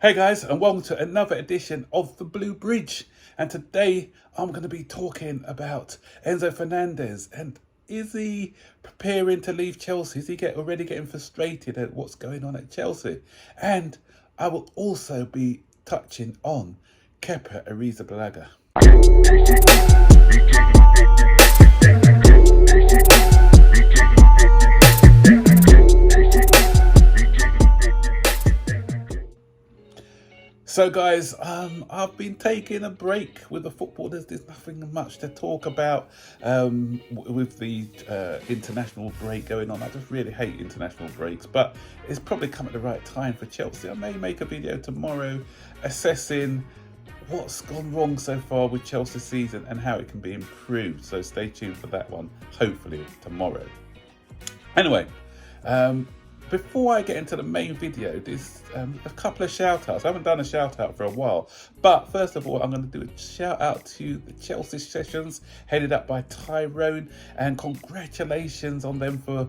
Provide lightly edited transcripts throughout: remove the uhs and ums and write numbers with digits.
Hey guys, and welcome to another edition of the Blue Bridge. And today I'm going to be talking about Enzo Fernandez. And is he preparing to leave Chelsea? Is he already getting frustrated at what's going on at Chelsea? And I will also be touching on Kepa Arrizabalaga. So guys, I've been taking a break with the football. There's nothing much to talk about with the international break going on. I just really hate international breaks, but it's probably come at the right time for Chelsea. I may make a video tomorrow assessing what's gone wrong so far with Chelsea's season and how it can be improved. So stay tuned for that one, hopefully tomorrow. Anyway, before I get into the main video, there's a couple of shout outs. I haven't done a shout out for a while, but first of all, I'm going to do a shout out to the Chelsea sessions headed up by Tyrone, and congratulations on them for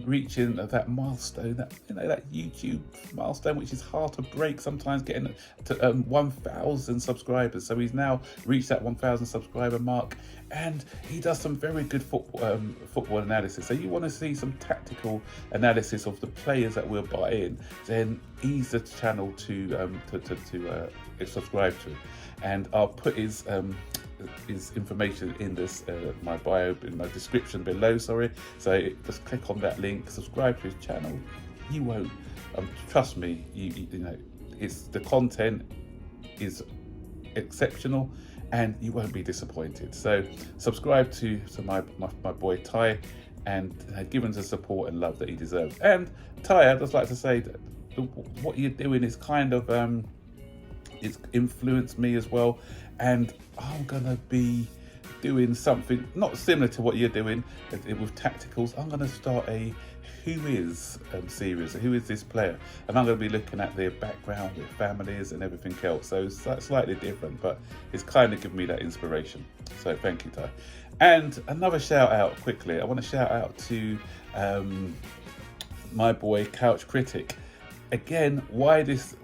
reaching that milestone, that YouTube milestone, which is hard to break sometimes, getting to 1,000 subscribers. So he's now reached that 1,000 subscriber mark, and he does some very good football analysis. So you want to see some tactical analysis of the players that we'll buy in, then he's the channel to subscribe to. And I'll put his information in this my bio, in my description below. So just click on that link, subscribe to his channel. You won't, trust me, you know, it's the content is exceptional and you won't be disappointed. So subscribe to my boy Ty, and give him the support and love that he deserves. And Ty, I'd just like to say that what you're doing is kind of it's influenced me as well, and I'm gonna be doing something not similar to what you're doing with tacticals. I'm gonna start a Who Is series. Who is this player? And I'm going to be looking at their background, their families and everything else. So it's slightly different, but it's kind of given me that inspiration. So thank you, Ty. And another shout out quickly. I want to shout out to my boy Couch Critic. Again, why this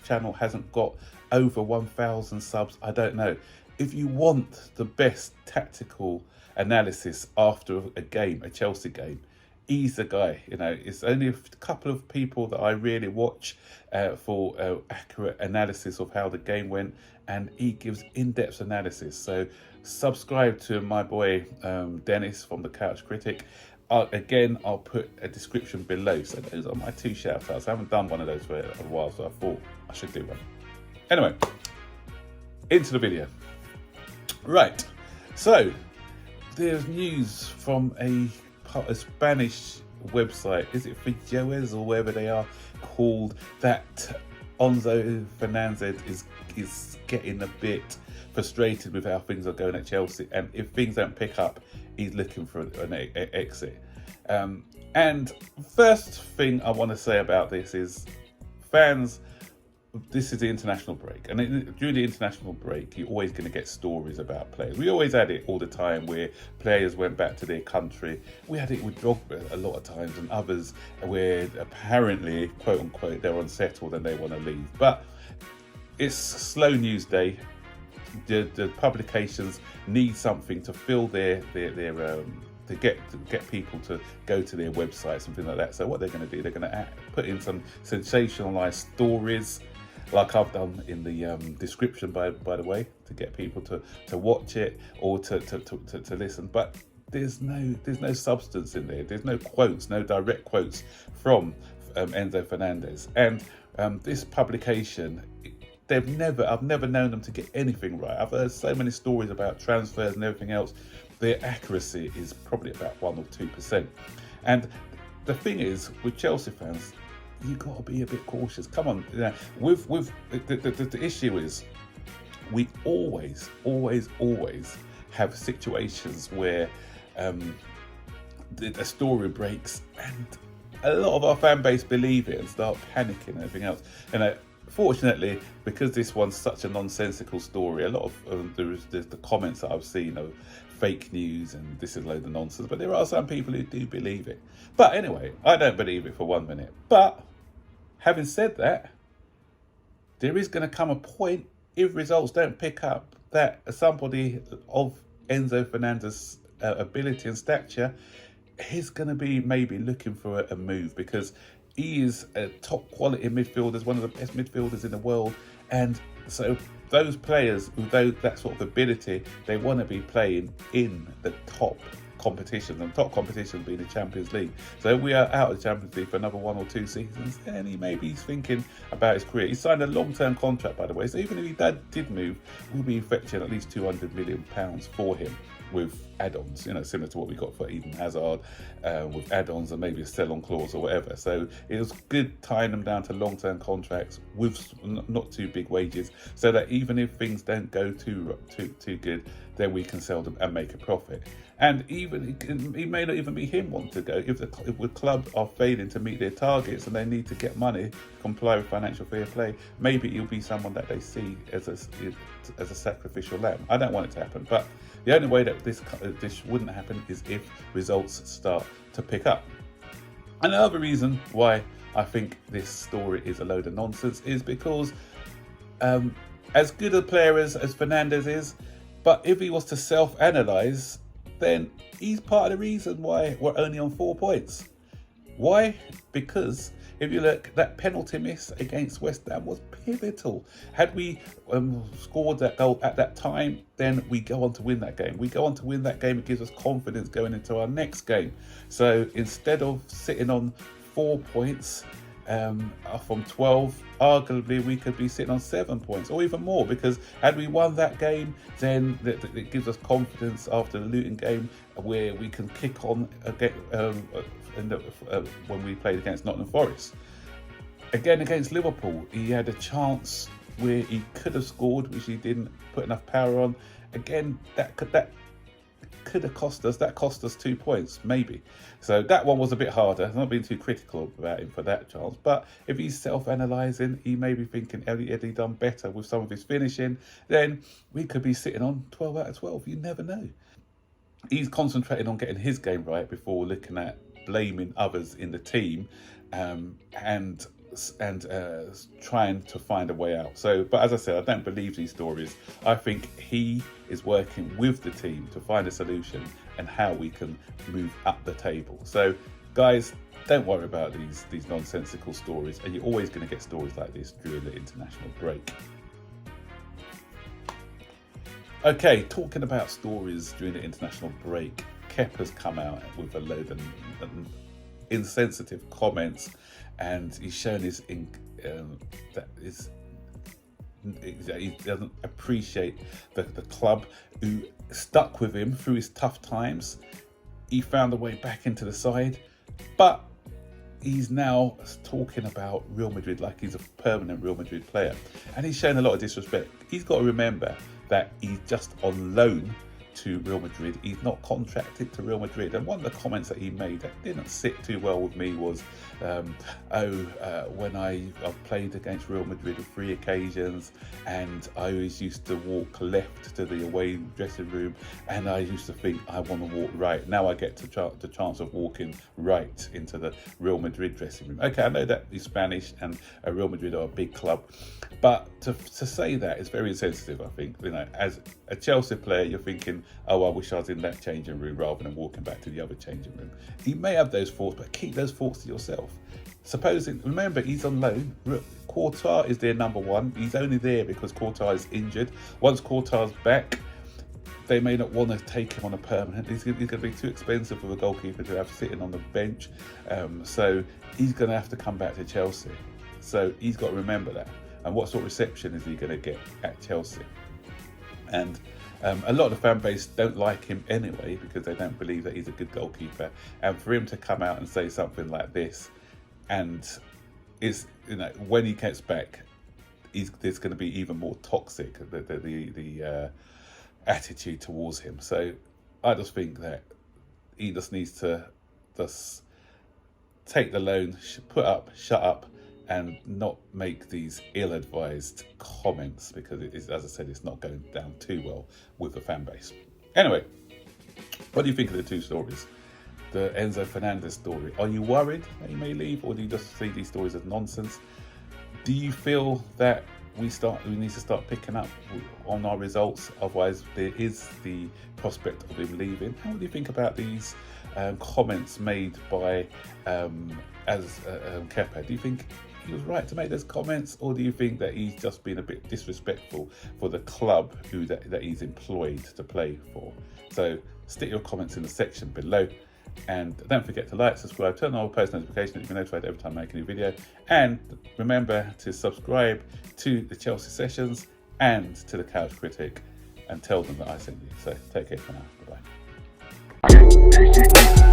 channel hasn't got over 1,000 subs, I don't know. If you want the best tactical analysis after a game, a Chelsea game, he's the guy. You know, it's only a couple of people that I really watch for accurate analysis of how the game went, and he gives in-depth analysis. So subscribe to my boy Dennis from the Couch Critic. Again, I'll put a description below. So those are my two shout outs. I haven't done one of those for a while, so I thought I should do one. Anyway, into the video. Right, so there's news from a Spanish website, is it Shoutouts or wherever they are called, that Enzo Fernandez is getting a bit frustrated with how things are going at Chelsea, and if things don't pick up, he's looking for an exit. And first thing I want to say about this is, fans, this is the international break, and during the international break you're always going to get stories about players. We always had it all the time where players went back to their country. We had it with Drogba a lot of times, and others where apparently, quote unquote, they're unsettled and they want to leave. But it's slow news day. The publications need something to fill their to get people to go to their website, something like that. So what they're going to do, they're going to put in some sensationalized stories, like I've done in the description, by the way, to get people to watch it or to listen. But there's no substance in there. There's no quotes, no direct quotes from Enzo Fernandez. And this publication, I've never known them to get anything right. I've heard so many stories about transfers and everything else. Their accuracy is probably about 1 or 2%. And the thing is, with Chelsea fans, you got to be a bit cautious. Come on, you know, with the issue is, we always have situations where a story breaks and a lot of our fan base believe it and start panicking and everything else. And fortunately, because this one's such a nonsensical story, a lot of the comments that I've seen are fake news and this is a load of nonsense. But there are some people who do believe it. But anyway, I don't believe it for 1 minute. But having said that, there is going to come a point, if results don't pick up, that somebody of Enzo Fernandez' ability and stature is going to be maybe looking for a move, because he is a top quality midfielder, one of the best midfielders in the world. And so those players with that sort of ability, they want to be playing in the top competitions, and top competition being the Champions League. So we are out of the Champions League for another 1 or 2 seasons, and he's thinking about his career. He signed a long-term contract, by the way, so even if he did move, we'll be fetching at least £200 million for him, with add-ons, similar to what we got for Eden Hazard, with add-ons and maybe a sell-on clause or whatever. So it was good tying them down to long-term contracts with not too big wages, so that even if things don't go too good, then we can sell them and make a profit. And even it may not even be him wanting to go. If the club are failing to meet their targets and they need to get money, comply with financial fair play, maybe he'll be someone that they see as a sacrificial lamb. I don't want it to happen, but the only way that this wouldn't happen is if results start to pick up. Another reason why I think this story is a load of nonsense is because as good a player as Fernandez is, but if he was to self-analyse, then he's part of the reason why we're only on 4 points. Why? Because if you look, that penalty miss against West Ham was pivotal. Had we scored that goal at that time, then we go on to win that game. We go on to win that game, it gives us confidence going into our next game. So instead of sitting on 4 points from 12, arguably we could be sitting on 7 points or even more, because had we won that game, then it gives us confidence after the Luton game, where we can kick on again when we played against Nottingham Forest. Again, against Liverpool, he had a chance where he could have scored, which he didn't put enough power on. Again, that could have cost us. That cost us 2 points, maybe. So that one was a bit harder. I'm not being too critical about him for that chance. But if he's self-analysing, he may be thinking, had he done better with some of his finishing, then we could be sitting on 12 out of 12. You never know. He's concentrating on getting his game right before looking at blaming others in the team and trying to find a way out. So, but as I said, I don't believe these stories. I think he is working with the team to find a solution and how we can move up the table. So, guys, don't worry about these nonsensical stories, and you're always going to get stories like this during the international break. Okay, talking about stories during the international break, Kepa's come out with a load of insensitive comments, and he's shown he doesn't appreciate the club who stuck with him through his tough times. He found a way back into the side, but he's now talking about Real Madrid like he's a permanent Real Madrid player, and he's shown a lot of disrespect. He's got to remember that he's just on loan to Real Madrid. He's not contracted to Real Madrid. And one of the comments that he made that didn't sit too well with me was, when I've played against Real Madrid on 3 occasions, and I always used to walk left to the away dressing room, and I used to think I want to walk right. Now I get the chance of walking right into the Real Madrid dressing room. Okay, I know that he's Spanish and Real Madrid are a big club, but to say that is very insensitive, I think. As a Chelsea player, you're thinking, oh, I wish I was in that changing room rather than walking back to the other changing room. You may have those thoughts, but keep those thoughts to yourself. Remember, he's on loan. Courtois is their number one. He's only there because Courtois is injured. Once Courtois back, they may not want to take him on a permanent. He's going to be too expensive for a goalkeeper to have sitting on the bench. So he's going to have to come back to Chelsea. So he's got to remember that. And what sort of reception is he going to get at Chelsea? And a lot of the fan base don't like him anyway, because they don't believe that he's a good goalkeeper. And for him to come out and say something like this, and when he gets back, there's going to be even more toxic, the attitude towards him. So I just think that he just needs to just take the loan, shut up, and not make these ill-advised comments, because it is, as I said, it's not going down too well with the fan base. Anyway, what do you think of the 2 stories? The Enzo Fernandez story. Are you worried that he may leave, or do you just see these stories as nonsense? Do you feel that we need to start picking up on our results. Otherwise, there is the prospect of him leaving. How do you think about these comments made by Kepa? Do you think he was right to make those comments, or do you think that he's just been a bit disrespectful for the club that he's employed to play for? So stick your comments in the section below, and don't forget to like, subscribe, turn on all post notifications so you can be notified every time I make a new video, and remember to subscribe to the Chelsea Sessions and to the Couch Critic, and tell them that I sent you. So take care for now. Bye bye.